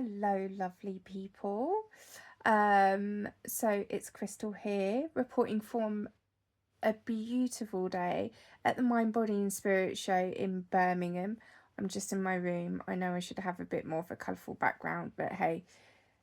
Hello, lovely people. So it's Crystal here, reporting from a beautiful day at the Mind, Body and Spirit show in Birmingham. I'm just in my room. I know I should have a bit more of a colourful background, but hey,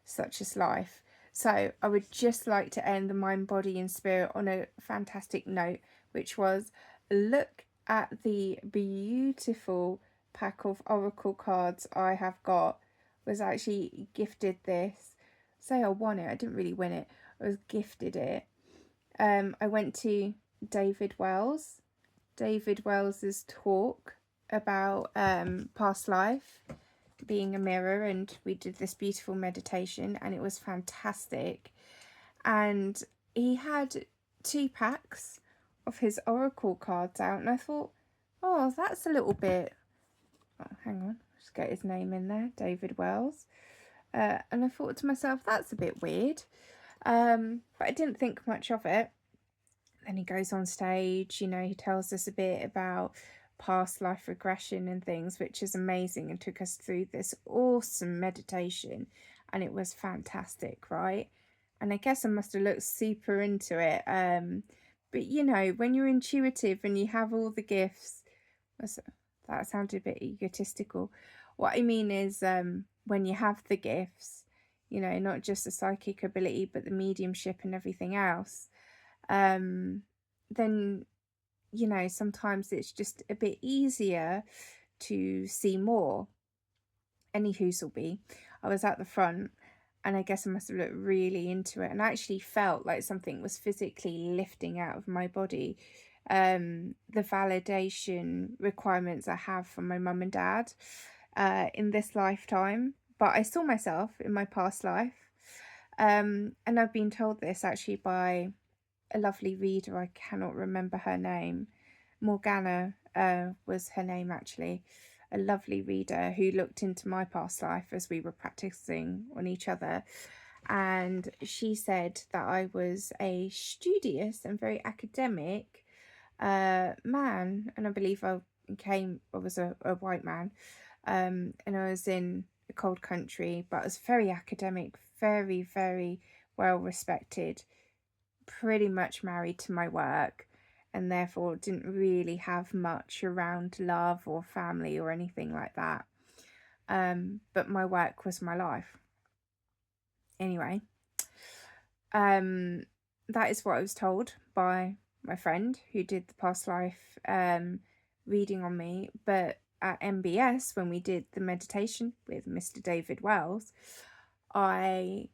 such is life. So I would just like to end the Mind, Body and Spirit on a fantastic note, which was look at the beautiful pack of oracle cards I have got. Was actually gifted this. Say I won it, I didn't really win it. I was gifted it. I went to David Wells. David Wells's talk about past life being a mirror, and we did this beautiful meditation and it was fantastic. And he had 2 packs of his oracle cards out, and I thought, oh, that's a little bit, oh, hang on, just get his name in there, David Wells. And I thought to myself, that's a bit weird, but I didn't think much of it. Then he goes on stage, he tells us a bit about past life regression and things, which is amazing, and took us through this awesome meditation, and it was fantastic, right? And I guess I must have looked super into it, but when you're intuitive and you have all the gifts, that sounded a bit egotistical. What I mean is, when you have the gifts, not just the psychic ability but the mediumship and everything else, then sometimes it's just a bit easier to see more. Anywhoozleby, I was at the front, and I guess I must have looked really into it, and I actually felt like something was physically lifting out of my body. The validation requirements I have from my mum and dad in this lifetime, but I saw myself in my past life. And I've been told this actually by a lovely reader. I cannot remember her name. Morgana was her name, actually. A lovely reader who looked into my past life as we were practicing on each other. And she said that I was a studious and very academic man. And I believe I was a white man. And I was in a cold country, but I was very academic, very, very well respected, pretty much married to my work, and therefore didn't really have much around love or family or anything like that. But my work was my life. Anyway, that is what I was told by my friend who did the past life reading on me. But at MBS, when we did the meditation with Mr. David Wells, I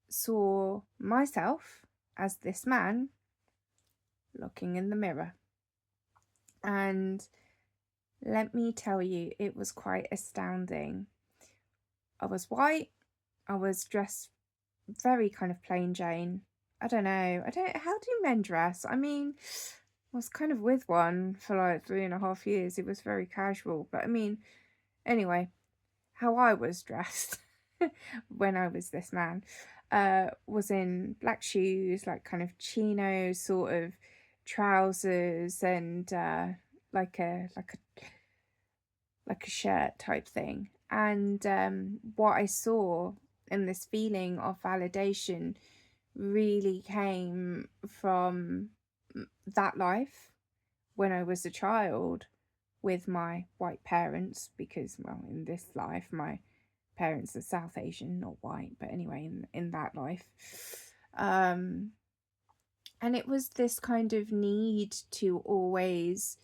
saw myself as this man looking in the mirror. And let me tell you, it was quite astounding. I was white. I was dressed very kind of plain Jane. I don't know. How do men dress? I mean, I was kind of with one for like 3.5 years. It was very casual. But I mean, anyway, how I was dressed when I was this man was in black shoes, like kind of chino sort of trousers, and like a shirt type thing. And what I saw in this feeling of validation really came from that life when I was a child with my white parents, because, well, in this life my parents are South Asian, not white, but anyway, in that life. And it was this kind of need to always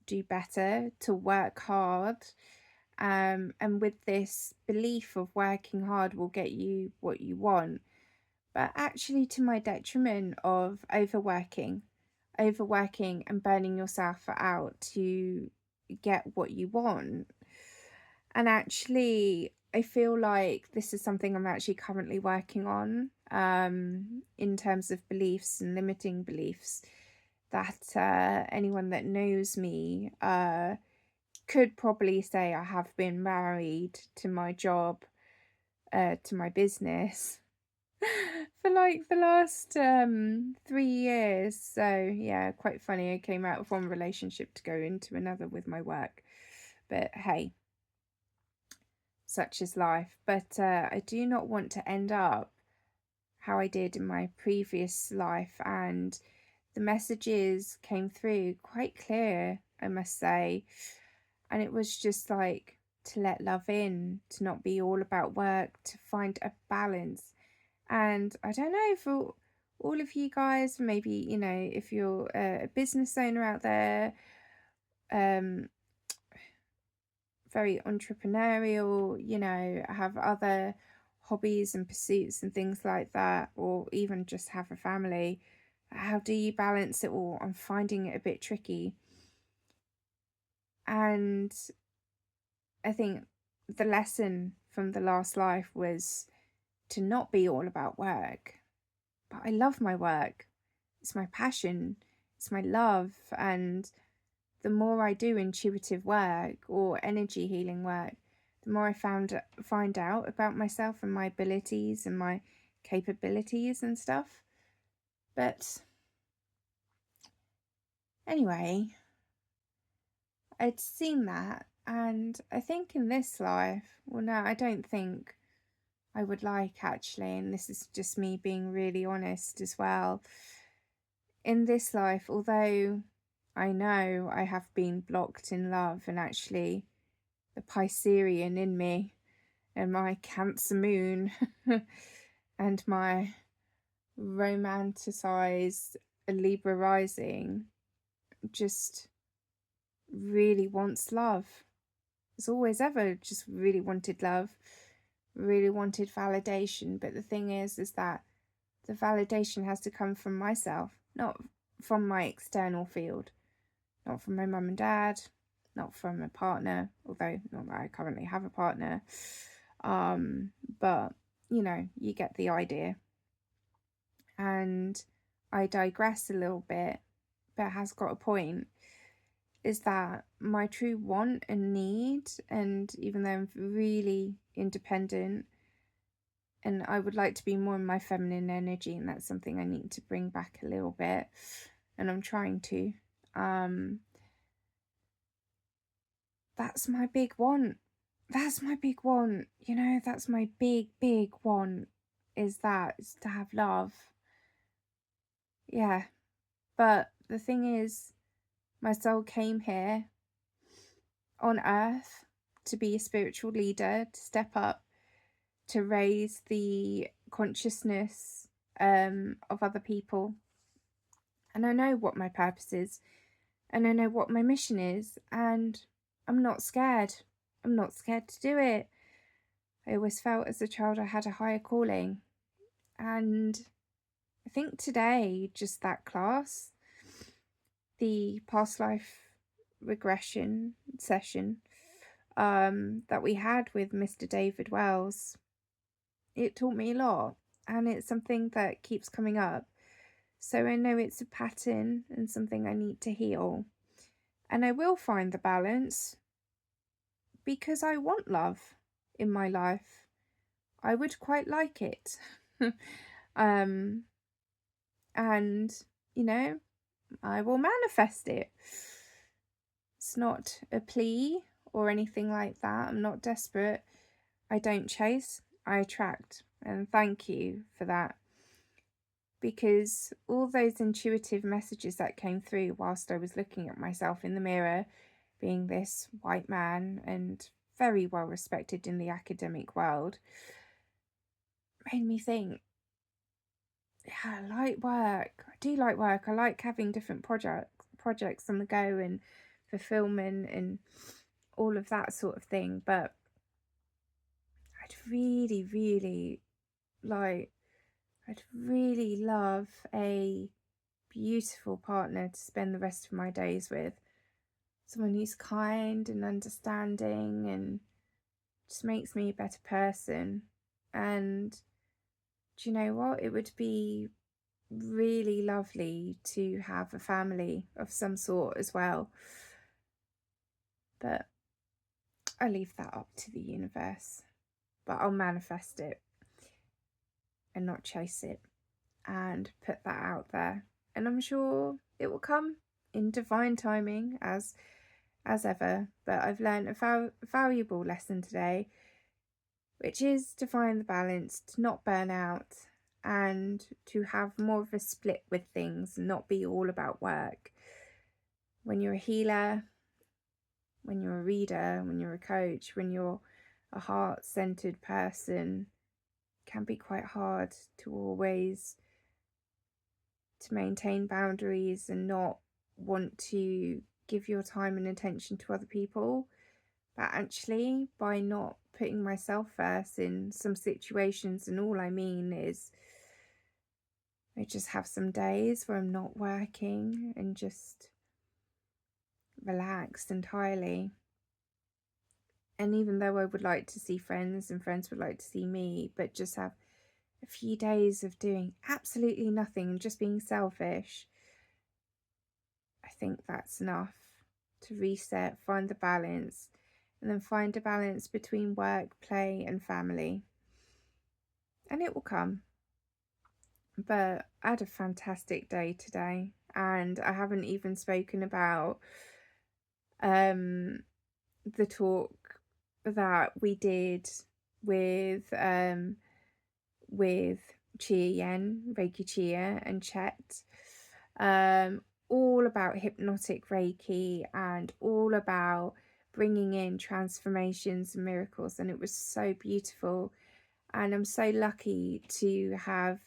do better, to work hard, and with this belief of working hard will get you what you want, but actually to my detriment of overworking and burning yourself out to get what you want. And actually, I feel like this is something I'm actually currently working on, in terms of beliefs and limiting beliefs, that anyone that knows me could probably say I have been married to my job, to my business, for like the last 3 years. So yeah, quite funny. I came out of one relationship to go into another with my work. But hey. such is life. But I do not want to end up how I did in my previous life. And the messages came through quite clear, I must say. And it was just like to let love in, to not be all about work, to find a balance. And I don't know, for all of you guys, maybe, you know, if you're a business owner out there, very entrepreneurial, you know, have other hobbies and pursuits and things like that, or even just have a family, how do you balance it all? I'm finding it a bit tricky. And I think the lesson from the last life was to not be all about work. But I love my work. It's my passion. It's my love. And the more I do intuitive work or energy healing work, the more I find out about myself and my abilities and my capabilities and stuff. But anyway, I'd seen that, and I think in this life, well, no, I don't think I would like, actually, and this is just me being really honest as well. In this life, although I know I have been blocked in love, and actually the Piscean in me and my Cancer moon and my romanticized Libra rising just really wants love. It's always ever just really wanted love, really wanted validation. But the thing is that the validation has to come from myself, not from my external field, not from my mum and dad, not from a partner, although not that I currently have a partner. But you know, you get the idea. And I digress a little bit, but it has got a point, is that my true want and need, and even though I'm really independent and I would like to be more in my feminine energy, and that's something I need to bring back a little bit, and I'm trying to, that's my big want. That's my big want, you know, that's my big want, is to have love. Yeah. But the thing is, my soul came here on earth to be a spiritual leader, to step up, to raise the consciousness of other people. And I know what my purpose is, and I know what my mission is, and I'm not scared. I'm not scared to do it. I always felt as a child I had a higher calling. And I think today, just that class, the past life regression session that we had with Mr. David Wells, it taught me a lot, and it's something that keeps coming up. So I know it's a pattern and something I need to heal. And I will find the balance because I want love in my life. I would quite like it. And, you know, I will manifest it. It's not a plea or anything like that. I'm not desperate. I don't chase, I attract. And thank you for that. Because all those intuitive messages that came through whilst I was looking at myself in the mirror, being this white man and very well respected in the academic world, made me think, yeah, I like work. I do like work. I like having different projects on the go and fulfillment and all of that sort of thing. But I'd really I'd really love a beautiful partner to spend the rest of my days with. Someone who's kind and understanding and just makes me a better person. And do you know what? It would be really lovely to have a family of some sort as well. But I leave that up to the universe. But I'll manifest it and not chase it and put that out there. And I'm sure it will come in divine timing as ever. But I've learned a valuable lesson today, which is to find the balance, to not burn out, and to have more of a split with things and not be all about work. When you're a healer, when you're a reader, when you're a coach, when you're a heart-centered person, it can be quite hard to always to maintain boundaries and not want to give your time and attention to other people. But actually, by not putting myself first in some situations, and all I mean is I just have some days where I'm not working and just relaxed entirely. And even though I would like to see friends and friends would like to see me, but just have a few days of doing absolutely nothing and just being selfish, I think that's enough to reset, find the balance, and then find a balance between work, play, and family. And it will come. But I had a fantastic day today, and I haven't even spoken about the talk that we did with Chia Yen, Reiki Chia, and Chet, all about hypnotic Reiki and all about bringing in transformations and miracles, and it was so beautiful. And I'm so lucky to have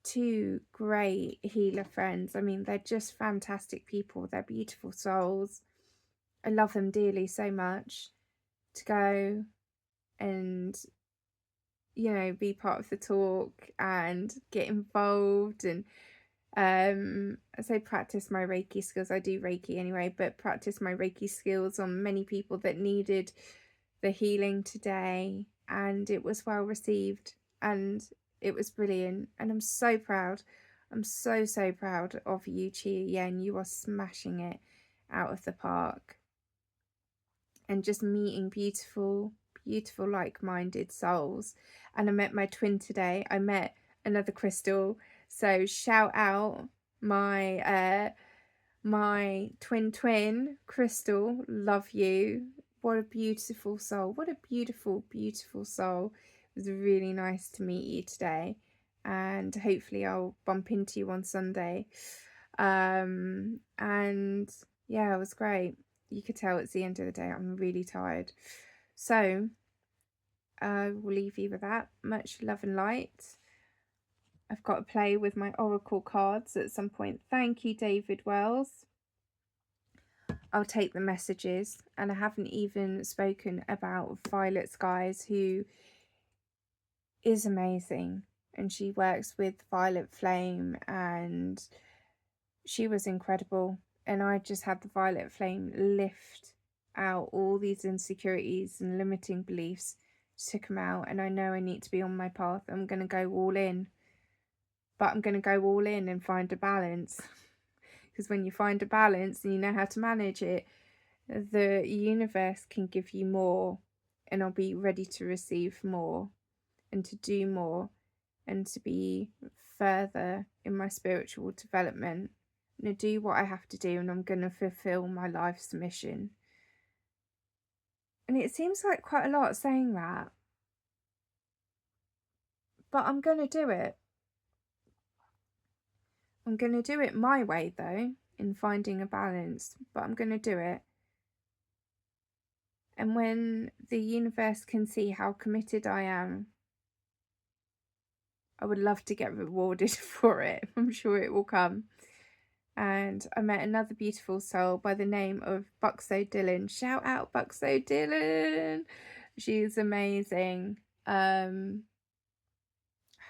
two great healer friends. I mean, they're just fantastic people. They're beautiful souls. I love them dearly so much. To go and, you know, be part of the talk and get involved and I say practice my Reiki skills. I do Reiki anyway, but practice my Reiki skills on many people that needed the healing today, and it was well received and it was brilliant. And I'm so proud. I'm so proud of you, Chia Yen. You are smashing it out of the park. And just meeting beautiful like-minded souls. And I met my twin today. I met another Crystal. So shout out my my twin Crystal. Love you. What a beautiful soul. What a beautiful soul. It was really nice to meet you today, and hopefully I'll bump into you on Sunday. And yeah, it was great. You could tell it's the end of the day. I'm really tired. So I will leave you with that. Much love and light. I've got to play with my oracle cards at some point. Thank you, David Wells. I'll take the messages. And I haven't even spoken about Violet Skies, who is amazing. And she works with Violet Flame, and she was incredible. And I just had the Violet Flame lift out all these insecurities and limiting beliefs, took them out. And I know I need to be on my path. I'm going to go all in. But I'm going to go all in and find a balance. Because when you find a balance and you know how to manage it, the universe can give you more. And I'll be ready to receive more and to do more and to be further in my spiritual development. I'm going to do what I have to do, and I'm going to fulfill my life's mission. And it seems like quite a lot saying that, but I'm going to do it. I'm going to do it my way, though, in finding a balance, but I'm going to do it. And when the universe can see how committed I am, I would love to get rewarded for it. I'm sure it will come. And I met another beautiful soul by the name of Buxo Dillon. Shout out Buxo Dillon. She's amazing. I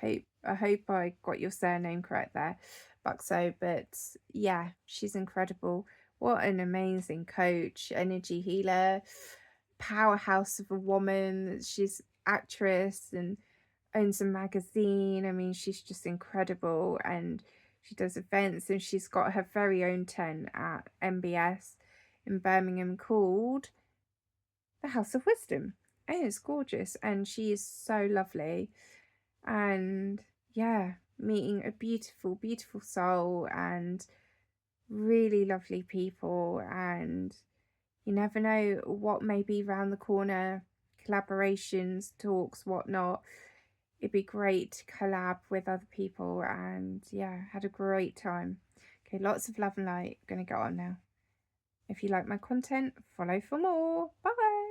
hope I got your surname correct there, Buxo. But yeah, she's incredible. What an amazing coach, energy healer, powerhouse of a woman. She's actress and owns a magazine. I mean, she's just incredible, and she does events, and she's got her very own tent at MBS in Birmingham called the House of Wisdom. And it's gorgeous, and she is so lovely. And yeah, meeting a beautiful soul and really lovely people, and you never know what may be round the corner. collaborations, talks, whatnot. It'd be great to collab with other people, and yeah, had a great time. Okay, lots of love and light. I'm gonna go on now. If you like my content, follow for more. Bye.